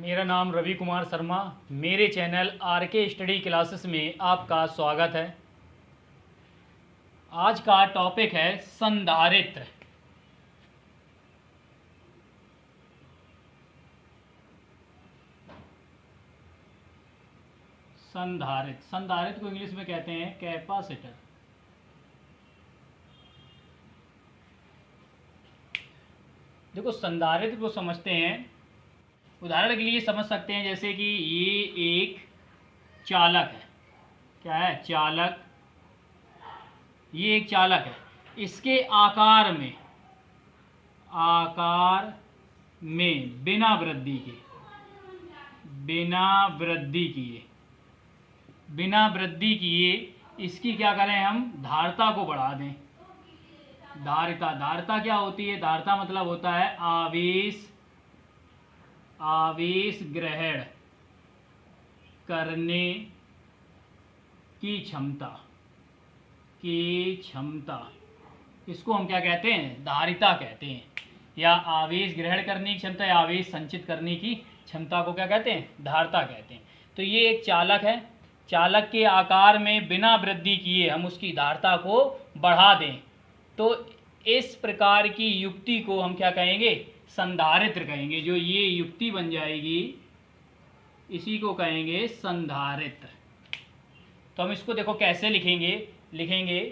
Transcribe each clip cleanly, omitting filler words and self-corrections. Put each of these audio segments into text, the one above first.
मेरा नाम रवि कुमार शर्मा। मेरे चैनल आरके स्टडी क्लासेस में आपका स्वागत है। आज का टॉपिक है संधारित्र। संधारित्र को इंग्लिश में कहते हैं कैपेसिटर। देखो, संधारित्र को समझते हैं, उदाहरण के लिए समझ सकते हैं जैसे कि ये एक चालक है। क्या है? चालक। ये एक चालक है। इसके आकार में बिना वृद्धि किए इसकी क्या करें, हम धारिता को बढ़ा दें। धारिता क्या होती है? धारिता मतलब होता है आवेश ग्रहण करने की क्षमता इसको हम क्या कहते हैं? धारिता कहते हैं। या आवेश ग्रहण करने की क्षमता या आवेश संचित करने की क्षमता को क्या कहते हैं? धारिता कहते हैं। तो ये एक चालक है। चालक के आकार में बिना वृद्धि किए हम उसकी धारिता को बढ़ा दें, तो इस प्रकार की युक्ति को हम क्या कहेंगे? संधारित्र कहेंगे। जो ये युक्ति बन जाएगी इसी को कहेंगे संधारित्र। तो हम इसको देखो कैसे लिखेंगे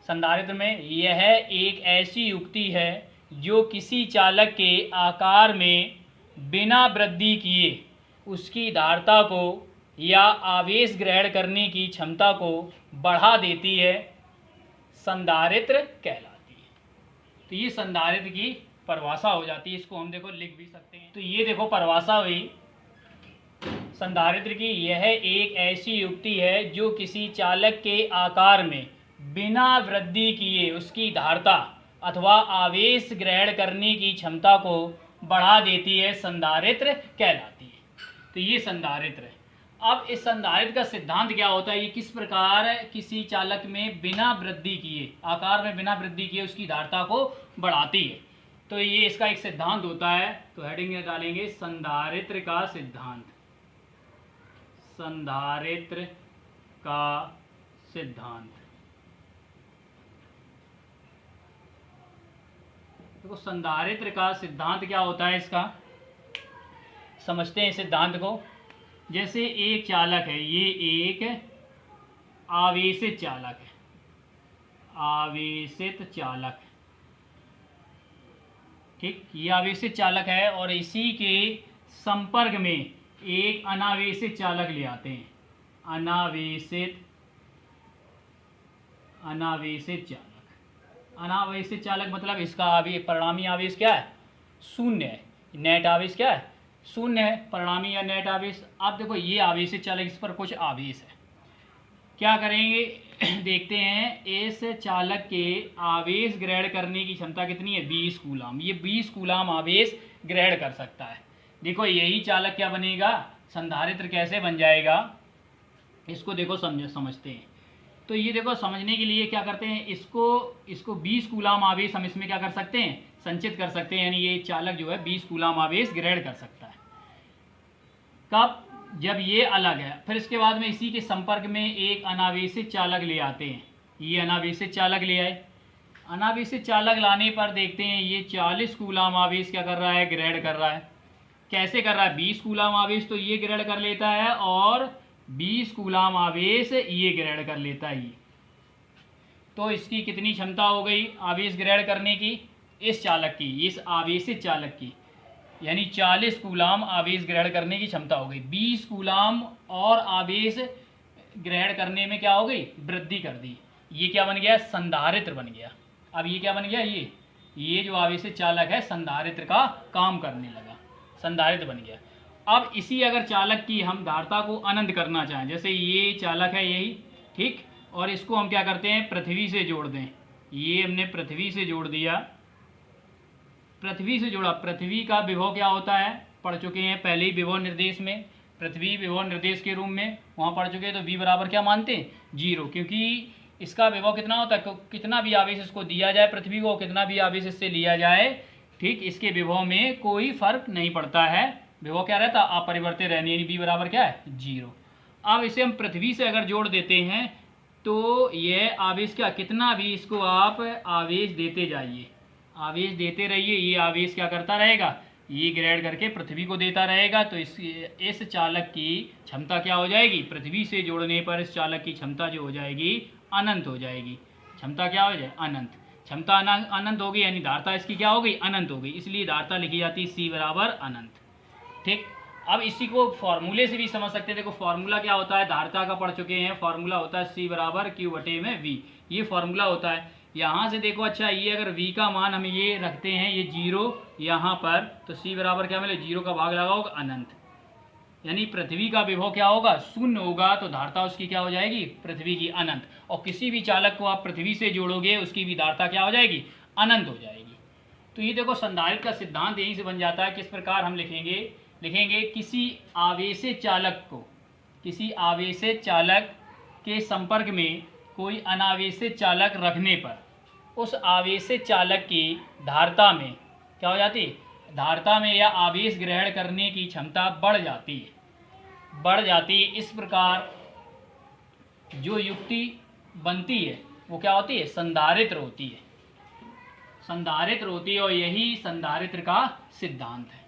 संधारित्र में, यह एक ऐसी युक्ति है जो किसी चालक के आकार में बिना वृद्धि किए उसकी धारिता को या आवेश ग्रहण करने की क्षमता को बढ़ा देती है, संधारित्र कहलाती है। तो ये संधारित्र की परिभाषा हो जाती है। इसको हम देखो लिख भी सकते हैं। तो ये देखो परिभाषा हुई संधारित्र की, यह एक ऐसी युक्ति है जो किसी चालक के आकार में बिना वृद्धि किए उसकी धारिता अथवा आवेश ग्रहण करने की क्षमता को बढ़ा देती है, संधारित्र कहलाती है। तो ये संधारित्र है। अब इस संधारित्र का सिद्धांत क्या होता है? ये किस प्रकार किसी चालक में बिना वृद्धि किए, आकार में बिना वृद्धि किए उसकी धारिता को बढ़ाती है। तो ये इसका एक सिद्धांत होता है। तो हेडिंग में डालेंगे संधारित्र का सिद्धांत। संधारित्र का सिद्धांत। देखो, संधारित्र का सिद्धांत क्या होता है इसका समझते हैं सिद्धांत को। जैसे एक चालक है, ये एक आवेशित चालक है। ठीक, ये आवेशित चालक है और इसी के संपर्क में एक अनावेशित चालक ले आते हैं। अनावेशित चालक मतलब इसका परिणामी आवेश क्या है? शून्य है। नेट आवेश क्या है? शून्य है, परिणामी या नेट आवेश। अब देखो, ये आवेशित चालक, इस पर कुछ आवेश है। क्या करेंगे देखते हैं। इस चालक के आवेश ग्रहण करने की क्षमता कितनी है? 20 कूलाम। ये 20 कूलाम आवेश ग्रहण कर सकता है। देखो, यही चालक क्या बनेगा? संधारित्र कैसे बन जाएगा इसको देखो समझते हैं। तो ये देखो, समझने के लिए क्या करते हैं, इसको 20 कूलाम आवेश हम इसमें क्या कर सकते हैं? संचित कर सकते हैं। यानी ये चालक जो है 20 कूलाम आवेश ग्रहण कर सकता है। कब? जब ये अलग है। फिर इसके बाद में इसी के संपर्क में एक अनावेशित चालक ले आते हैं। ये अनावेशित चालक ले आए। अनावेशित चालक लाने पर देखते हैं ये 40 कूलाम आवेश क्या कर रहा है? ग्रहण कर रहा है। कैसे कर रहा है? 20 कूलाम आवेश तो ये ग्रहण कर लेता है और 20 कूलाम आवेश ये ग्रहण कर लेता है। तो इसकी कितनी क्षमता हो गई आवेश ग्रहण करने की? इस चालक की, इस आवेशित चालक की, यानी 40 कूलाम आवेश ग्रहण करने की क्षमता हो गई। 20 कूलाम और आवेश ग्रहण करने में क्या हो गई? वृद्धि कर दी। ये क्या बन गया? संधारित्र बन गया। अब ये क्या बन गया? ये जो आवेशित चालक है संधारित्र का काम करने लगा, संधारित्र बन गया। अब इसी अगर चालक की हम धारिता को अनंत करना चाहें, जैसे ये चालक है यही, ठीक, और इसको हम क्या करते हैं? पृथ्वी से जोड़ दें। ये हमने पृथ्वी से जोड़ दिया, पृथ्वी से जोड़ा। पृथ्वी का विभव क्या होता है? पढ़ चुके हैं पहले ही विभव निर्देश में। पृथ्वी विभव निर्देश के रूप में वहाँ पढ़ चुके हैं। तो v बराबर क्या मानते हैं? 0, क्योंकि इसका विभव कितना होता है? कितना भी आवेश इसको दिया जाए पृथ्वी को, कितना भी आवेश इससे लिया जाए, ठीक, इसके विभव में कोई फर्क नहीं पड़ता है। विभव क्या रहता, अपरिवर्तित रहने, यानी बी बराबर क्या है 0। अब इसे हम पृथ्वी से अगर जोड़ देते हैं तो यह आवेश क्या, कितना भी इसको आप आवेश देते जाइए, आवेश देते रहिए, ये आवेश क्या करता रहेगा, ये ग्रेड करके पृथ्वी को देता रहेगा। तो इस चालक की क्षमता क्या हो जाएगी, पृथ्वी से जोड़ने पर इस चालक की क्षमता जो हो जाएगी अनंत हो जाएगी। क्षमता क्या हो जाए, अनंत। क्षमता अनंत हो गई यानी धारता इसकी क्या हो गई, अनंत हो गई, इसलिए धारता लिखी जाती है सी बराबर अनंत। ठीक, अब इसी को फॉर्मूले से भी समझ सकते हैं। देखो फॉर्मूला क्या होता है, धारता का पढ़ चुके हैं, फॉर्मूला होता है सी बराबर क्यू बटे में वी, ये फॉर्मूला होता है। यहाँ से देखो, अच्छा ये अगर v का मान हम ये रखते हैं, ये 0 यहाँ पर, तो c बराबर क्या मिले, 0 का भाग लगाओगे अनंत, यानी पृथ्वी का विभव क्या होगा, शून्य होगा, तो धारता उसकी क्या हो जाएगी, पृथ्वी की अनंत। और किसी भी चालक को आप पृथ्वी से जोड़ोगे उसकी भी धारता क्या हो जाएगी, अनंत हो जाएगी। तो ये देखो संधारित्र का सिद्धांत यहीं से बन जाता है। किस प्रकार हम लिखेंगे किसी आवेशित चालक को, किसी आवेशित चालक के संपर्क में कोई अनावेशित चालक रखने पर उस आवेशित चालक की धारता में क्या हो जाती है, धारता में या आवेश ग्रहण करने की क्षमता बढ़ जाती है। इस प्रकार जो युक्ति बनती है वो क्या होती है, संधारित्र होती है, और यही संधारित्र का सिद्धांत है।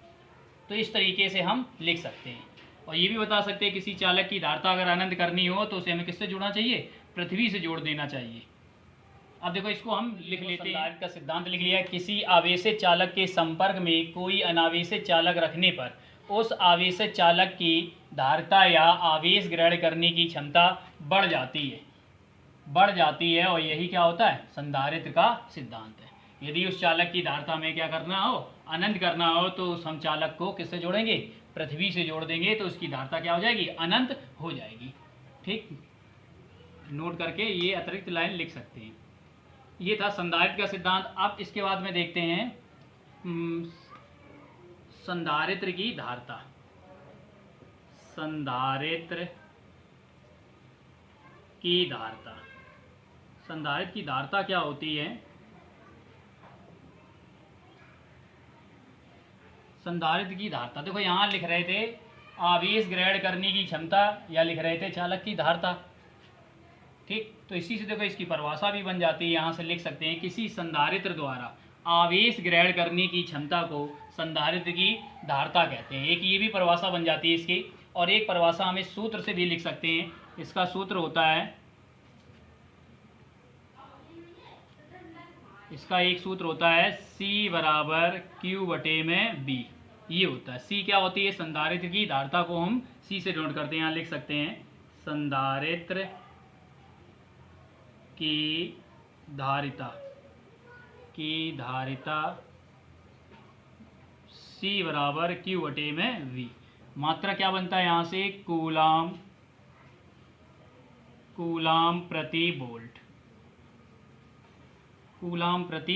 तो इस तरीके से हम लिख सकते हैं। और ये भी बता सकते हैं किसी चालक की धारता अगर अनंत करनी हो तो उसे हमें किससे जोड़ना चाहिए, पृथ्वी से जोड़ देना चाहिए। अब देखो इसको हम लिख लेते हैं, का सिद्धांत लिख लिया। किसी आवेशित चालक के संपर्क में कोई अनावेशित चालक रखने पर उस आवेशित चालक की धारता या आवेश ग्रहण करने की क्षमता बढ़ जाती है, और यही क्या होता है, संधारित्र का सिद्धांत है। यदि उस चालक की धारता में क्या करना हो, अनंत करना हो, तो उस हम चालक को किससे जोड़ेंगे, पृथ्वी से जोड़ देंगे, तो उसकी धारता क्या हो जाएगी, अनंत हो जाएगी। ठीक, नोट करके ये अतिरिक्त लाइन लिख सकते हैं। ये था संधारित्र का सिद्धांत। अब इसके बाद में देखते हैं संधारित्र की धारता। संधारित्र की धारता क्या होती है। संधारित्र की धारता देखो यहाँ लिख रहे थे आवेश ग्रहण करने की क्षमता, या लिख रहे थे चालक की धारता। ठीक, तो इसी से देखो इसकी परिभाषा भी बन जाती है। यहाँ से लिख सकते हैं किसी संधारित्र द्वारा आवेश ग्रहण करने की क्षमता को संधारित्र की धारता कहते हैं। एक ये भी परिभाषा बन जाती है इसकी, और एक परिभाषा हम इस सूत्र से भी लिख सकते हैं। इसका सूत्र होता है, इसका एक सूत्र होता है C बराबर Q बटे में B। ये होता है C क्या होती है, संधारित्र की धारता को हम C से डिनोट करते हैं। यहाँ लिख सकते हैं संधारित्र की धारिता C बराबर Q बटे में V। मात्रा क्या बनता है यहाँ से, कूलाम प्रति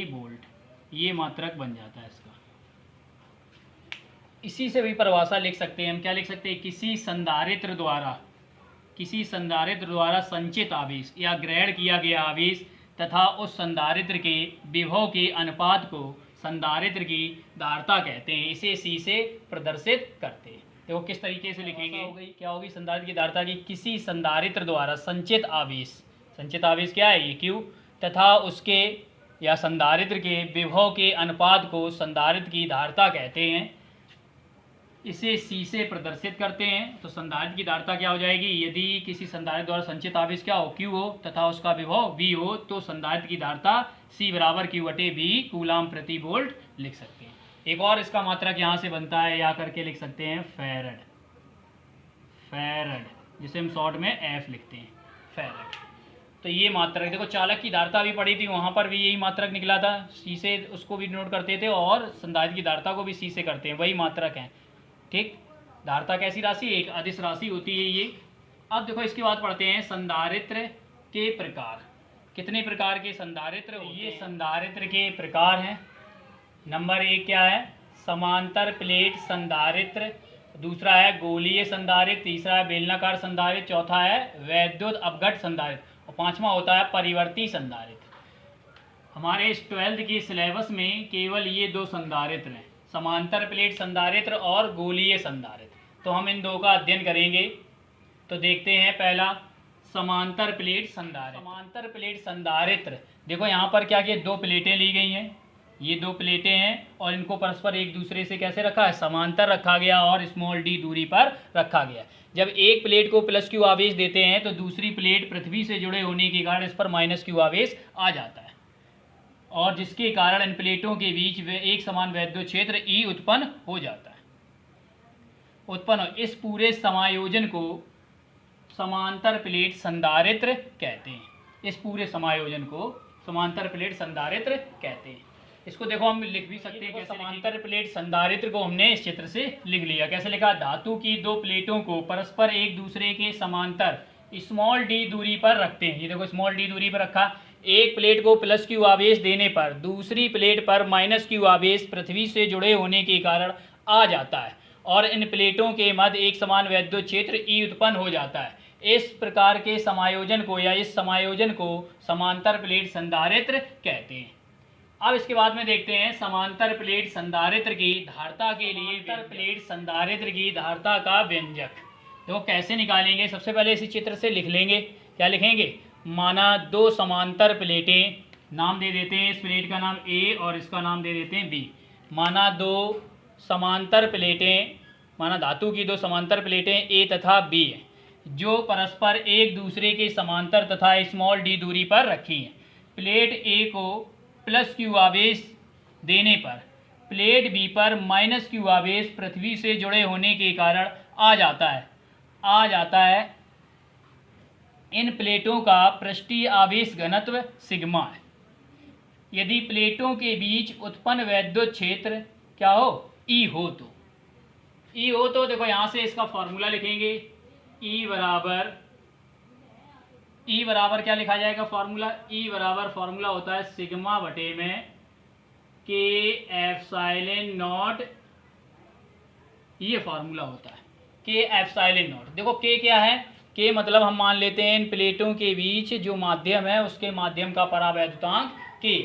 वोल्ट, ये मात्रक बन जाता है इसका। इसी से भी परिभाषा लिख सकते हैं हम, क्या लिख सकते हैं, किसी संधारित्र द्वारा संचित आवेश या ग्रहण किया गया आवेश तथा उस संधारित्र के विभव के अनुपात को संधारित्र की धारता कहते हैं। इसे C से प्रदर्शित करते हैं। देखो किस तरीके से लिखेंगे, क्या होगी संधारित्र की धारता की, किसी संधारित्र द्वारा संचित आवेश क्या है, ये Q, तथा उसके या संधारित्र के विभव के अनुपात को संधारित्र की धारता कहते हैं। इसे C से प्रदर्शित करते हैं। तो संधारित्र की धारता क्या हो जाएगी, यदि किसी संधारित्र द्वारा संचित आवेश क्या हो, Q हो, तथा उसका विभव V हो, तो संधारित्र की धारता C बराबर Q बटे V कूलाम प्रति वोल्ट लिख सकते हैं। एक और इसका मात्रक यहाँ से बनता है, या करके लिख सकते हैं फैरड, जिसे हम शॉर्ट में F लिखते हैं, फैरड। तो ये मात्रक देखो, चालक की धारता भी पड़ी थी, वहाँ पर भी यही मात्रक निकला था, C से उसको भी नोट करते थे, और संधारित्र की धारता को भी C से करते हैं, वही मात्रक हैं। ठीक, धारता कैसी राशि, एक अदिश राशि होती है ये। अब देखो इसके बाद पढ़ते हैं संधारित्र के प्रकार। कितने प्रकार के संधारित्र होते हैं, ये संधारित्र के प्रकार हैं। नंबर 1 क्या है, समांतर प्लेट संधारित्र, दूसरा है गोलीय संधारित्र, तीसरा है बेलनाकार संधारित्र, चौथा है वैद्युत अपघट संधारित्र, और पांचवा होता है परिवर्ती संधारित्र। हमारे इस 12th के सिलेबस में केवल ये 2 संधारित्र हैं, समांतर प्लेट संधारित्र और गोलीय संधारित्र। तो हम इन दो का अध्ययन करेंगे। तो देखते हैं पहला समांतर प्लेट संधारित्र। समांतर प्लेट संधारित्र, देखो यहाँ पर क्या किया, दो प्लेटें ली गई हैं, ये दो प्लेटें हैं और इनको परस्पर एक दूसरे से कैसे रखा है, समांतर रखा गया और स्मॉल डी दूरी पर रखा गया। जब एक प्लेट को प्लस क्यू आवेश देते हैं तो दूसरी प्लेट पृथ्वी से जुड़े होने के कारण इस पर माइनस क्यू आवेश आ जाता है और जिसके कारण इन प्लेटों के बीच वे एक समान वैद्युत क्षेत्र ई उत्पन्न हो जाता है। इस पूरे समायोजन को समांतर प्लेट संधारित्र कहते हैं। इस पूरे समायोजन को समांतर प्लेट संधारित्र कहते हैं। इसको देखो हम लिख भी सकते हैं, समांतर प्लेट संधारित्र को हमने इस चित्र से लिख लिया। कैसे लिखा, धातु की दो प्लेटों को परस्पर एक दूसरे के समांतर स्मॉल डी दूरी पर रखते हैं। ये देखो स्मॉल डी दूरी पर रखा। एक प्लेट को प्लस क्यू आवेश देने पर दूसरी प्लेट पर माइनस क्यू आवेश पृथ्वी से जुड़े होने के कारण आ जाता है और इन प्लेटों के मध्य एक समान वैद्युत क्षेत्र ई उत्पन्न हो जाता है। इस प्रकार के समायोजन को या इस समायोजन को समांतर प्लेट संधारित्र कहते हैं। अब इसके बाद में देखते हैं समांतर प्लेट संधारित्र की धारता के लिए प्लेट संधारित्र की धारता का व्यंजक। देखो कैसे निकालेंगे, सबसे पहले इसी चित्र से लिख लेंगे। क्या लिखेंगे, माना दो समांतर प्लेटें, नाम दे देते हैं, इस प्लेट का नाम ए और इसका नाम दे देते हैं बी। माना दो समांतर प्लेटें, माना धातु की दो समांतर प्लेटें ए तथा बी हैं जो परस्पर एक दूसरे के समांतर तथा स्मॉल डी दूरी पर रखी हैं। प्लेट ए को प्लस क्यू आवेश देने पर प्लेट बी पर माइनस क्यू आवेश पृथ्वी से जुड़े होने के कारण आ जाता है। इन प्लेटों का पृष्ठीय आवेश घनत्व सिग्मा है। यदि प्लेटों के बीच उत्पन्न वैद्युत क्षेत्र क्या हो, ई हो तो देखो यहाँ से इसका फॉर्मूला लिखेंगे। ई बराबर क्या लिखा जाएगा फॉर्मूला, ई बराबर फॉर्मूला होता है सिग्मा बटे में के एप्सिलॉन नॉट, ये फॉर्मूला होता है के एप्सिलॉन नॉट। देखो के क्या है, के मतलब हम मान लेते हैं इन प्लेटों के बीच जो माध्यम है उसके माध्यम का परावैद्युतांक के।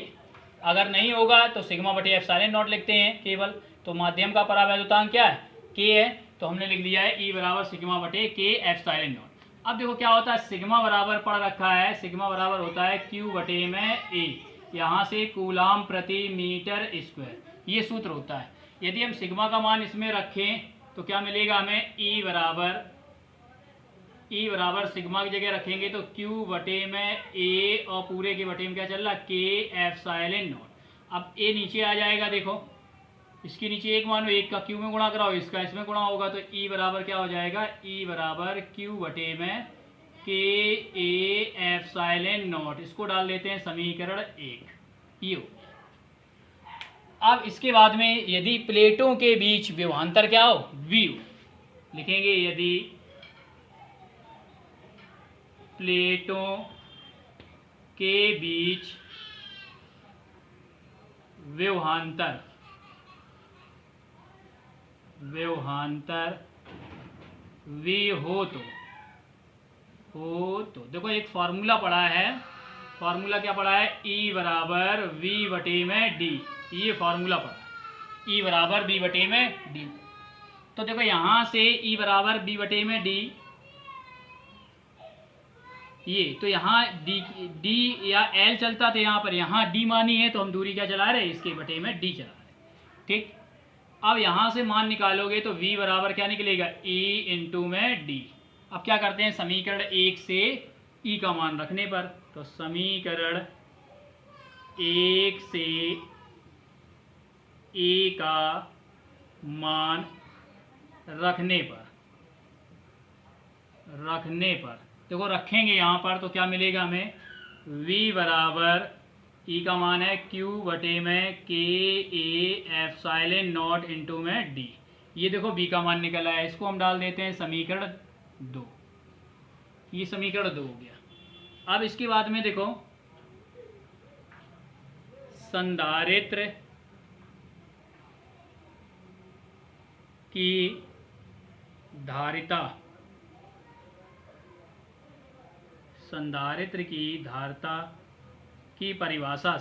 अगर नहीं होगा तो सिग्मा बटे एप्सिलॉन नॉट लिखते हैं केवल। तो माध्यम का परावैद्युतांक क्या है, के है, तो हमने लिख लिया है ई बराबर सिग्मा बटे के एप्सिलॉन नॉट। अब देखो क्या होता है, सिग्मा बराबर पढ़ रखा है, सिग्मा बराबर होता है क्यू बटे में ए, यहाँ से कूलाम प्रति मीटर स्क्वायर, ये सूत्र होता है। यदि हम सिग्मा का मान इसमें रखें तो क्या मिलेगा हमें, ई बराबर सिग्मा की जगह रखेंगे तो क्यू बटे में ए और पूरे के बटे में क्या चल रहा है, के एप्सिलॉन नॉट। अब ए नीचे आ जाएगा, देखो इसके नीचे एक मानो, एक का क्यू में गुणा कराओ, इसका इसमें गुणा होगा तो ई बराबर क्या हो जाएगा, ई बराबर क्यू बटे में के ए एप्सिलॉन नॉट। इसको डाल देते हैं समीकरण 1, ये हो गया। अब इसके बाद में यदि प्लेटों के बीच विभवांतर क्या हो, वी हो, लिखेंगे यदि प्लेटों के बीच विभवांतर वी हो तो देखो एक फार्मूला पढ़ा है, फार्मूला क्या पढ़ा है, ई बराबर वी बटे में डी, ये फार्मूला पढ़ा, ई बराबर बी बटे में डी। तो देखो यहाँ से ई बराबर बी बटे में डी, ये तो यहाँ डी या एल चलता था यहाँ पर, यहाँ डी मानी है तो हम दूरी क्या चला रहे हैं, इसके बटे में डी चला रहे। ठीक, अब यहाँ से मान निकालोगे तो v बराबर क्या निकलेगा, e इंटू में d। अब क्या करते हैं, समीकरण 1 से e का मान रखने पर, तो समीकरण 1 से e का मान रखने पर देखो रखेंगे यहाँ पर तो क्या मिलेगा हमें, v बराबर ई का मान है क्यू बटे में के ए एप्सिलॉन नॉट इंटू में डी। ये देखो बी का मान निकला है, इसको हम डाल देते हैं समीकरण 2, ये समीकरण 2 हो गया। अब इसके बाद में देखो संधारित्र की धारिता, संधारित्र की धारिता की परिभाषा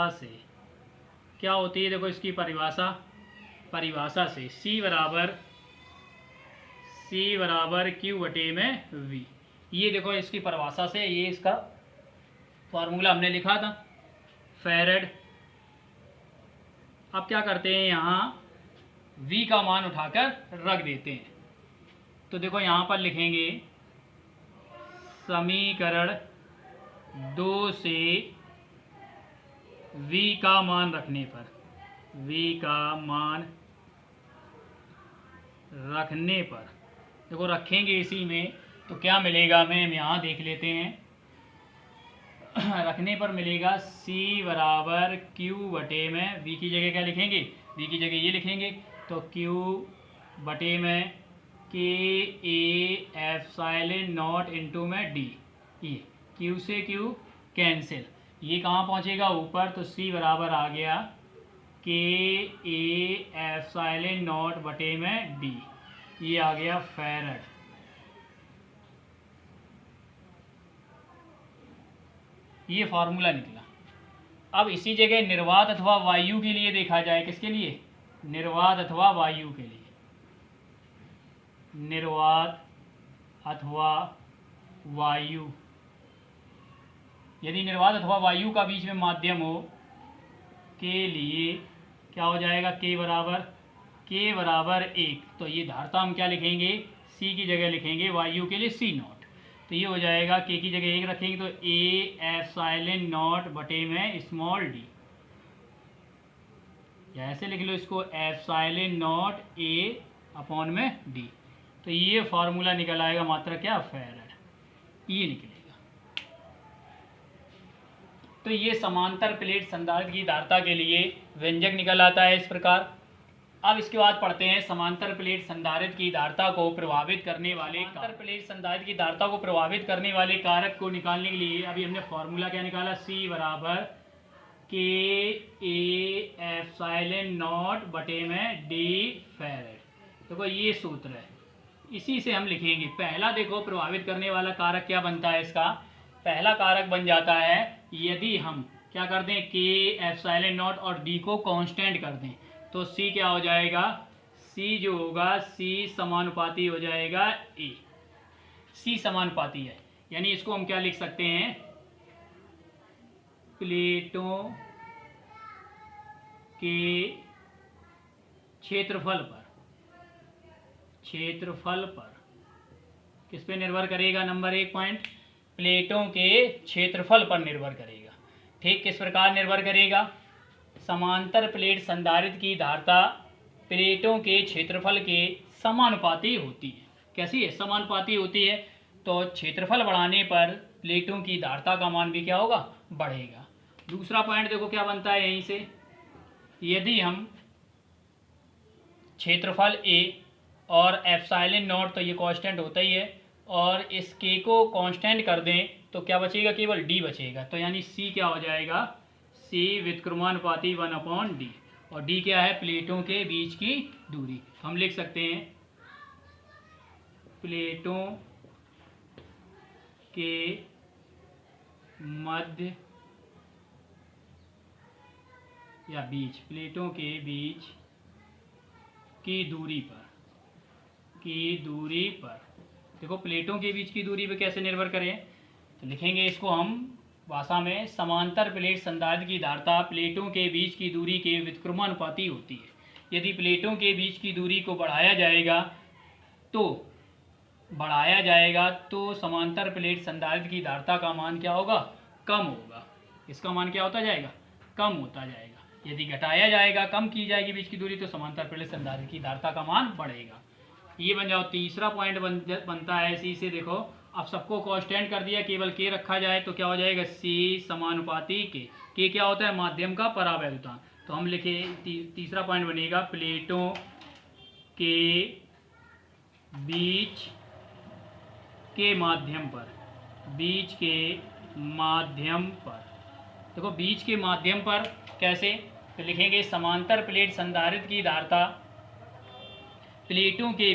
से क्या होती है, देखो इसकी परिभाषा से C बराबर Q बटे में V। ये देखो इसकी परिभाषा से, ये इसका फार्मूला हमने लिखा था फैरेड। अब क्या करते हैं, यहाँ V का मान उठाकर रख देते हैं। तो देखो यहाँ पर लिखेंगे समीकरण 2 से V का मान रखने पर, देखो रखेंगे इसी में तो क्या मिलेगा हमें, हम यहाँ देख लेते हैं। रखने पर मिलेगा C बराबर Q बटे में, V की जगह क्या लिखेंगे, V की जगह ये लिखेंगे, तो Q बटे में K A epsilon not into में D। ये Q से Q कैंसिल, ये कहाँ पहुँचेगा ऊपर, तो C बराबर आ गया K A एप्सिलॉन नॉट बटे में D। ये आ गया फैरेड। ये फार्मूला निकला। अब इसी जगह निर्वात अथवा वायु के लिए देखा जाए, किसके लिए, निर्वात अथवा वायु के लिए। निर्वात अथवा वायु, यदि निर्वात अथवा वायु का बीच में माध्यम हो के लिए क्या हो जाएगा, K बराबर 1। तो ये धारता हम क्या लिखेंगे, C की जगह लिखेंगे, वायु के लिए C नॉट। तो ये हो जाएगा K की जगह 1 रखेंगे तो A एप्सिलॉन नॉट बटे में स्मॉल d, या ऐसे लिख लो इसको एप्सिलॉन नॉट A अपॉन में d। तो ये फार्मूला निकल आएगा मात्रा क्या, फैरेड, ये निकलेगा। तो ये समांतर प्लेट संधारित्र की धारता के लिए व्यंजक निकल आता है इस प्रकार। अब इसके बाद पढ़ते हैं समांतर प्लेट संधारित्र की धारता को प्रभावित करने वाले, समांतर प्लेट संधारित्र की धारता को प्रभावित करने वाले कारक को निकालने के लिए अभी हमने फॉर्मूला क्या निकाला, C बराबर K A एप्सिलॉन नॉट बटे में D फैरेड। देखो ये सूत्र है, इसी से हम लिखेंगे। पहला देखो प्रभावित करने वाला कारक क्या बनता है, इसका पहला कारक बन जाता है यदि हम क्या कर दें, K एप्सिलॉन नॉट और D को कांस्टेंट कर दें, तो C क्या हो जाएगा, C जो होगा C समानुपाती हो जाएगा A। C समानुपाती है, यानी इसको हम क्या लिख सकते हैं, प्लेटों के क्षेत्रफल पर किस पे निर्भर करेगा, नंबर 1 पॉइंट, प्लेटों के क्षेत्रफल पर निर्भर करेगा। ठीक, किस प्रकार निर्भर करेगा, समांतर प्लेट संधारित्र की धारता प्लेटों के क्षेत्रफल के समानुपाती होती है। कैसी है, समानुपाती होती है। तो क्षेत्रफल बढ़ाने पर प्लेटों की धारता का मान भी क्या होगा, बढ़ेगा। दूसरा पॉइंट देखो क्या बनता है यहीं से, यदि हम क्षेत्रफल A और एप्सिलॉन नॉट, तो ये कांस्टेंट होता ही है, और इस K को कांस्टेंट कर दें तो क्या बचेगा, केवल D बचेगा। तो यानी C क्या हो जाएगा, C व्युत्क्रमानुपाती 1/D, और D क्या है, प्लेटों के बीच की दूरी। हम लिख सकते हैं प्लेटों के मध्य या बीच, प्लेटों के बीच की दूरी पर, देखो प्लेटों के बीच की दूरी पर कैसे निर्भर करें, तो लिखेंगे इसको हम भाषा में, समांतर प्लेट संधारित्र की धारता प्लेटों के बीच की दूरी के व्युत्क्रमानुपाती होती है। यदि प्लेटों के बीच की दूरी को बढ़ाया जाएगा तो समांतर प्लेट संधारित्र की धारता का मान क्या होगा, कम होगा। इसका मान क्या होता जाएगा, कम होता जाएगा। यदि घटाया जाएगा, कम की जाएगी बीच की दूरी, तो समांतर प्लेट संधारित्र की धारता का मान बढ़ेगा। ये बन जाओ तीसरा पॉइंट बनता है इसी से। देखो अब सबको कांस्टेंट कर दिया, केवल K रखा जाए तो क्या हो जाएगा, C समानुपाती K क्या होता है, माध्यम का परावैद्युतांक। तो हम लिखे तीसरा पॉइंट बनेगा प्लेटों के बीच के माध्यम पर, देखो बीच के माध्यम पर कैसे, तो लिखेंगे समांतर प्लेट संधारित्र की धारता प्लेटों के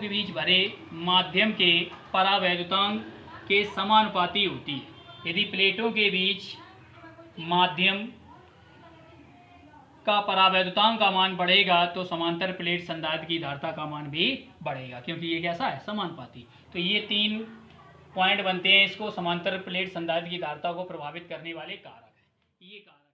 बीच भरे माध्यम के परावैद्युतांक के समानुपाती होती है। यदि प्लेटों के बीच माध्यम का परावैद्युतांक का मान बढ़ेगा तो समांतर प्लेट संधारित्र की धारिता का मान भी बढ़ेगा, क्योंकि ये कैसा है, समानुपाती। तो ये 3 पॉइंट बनते हैं इसको समांतर प्लेट संधारित्र की धारिता को प्रभावित करने वाले कारक है। ये कारक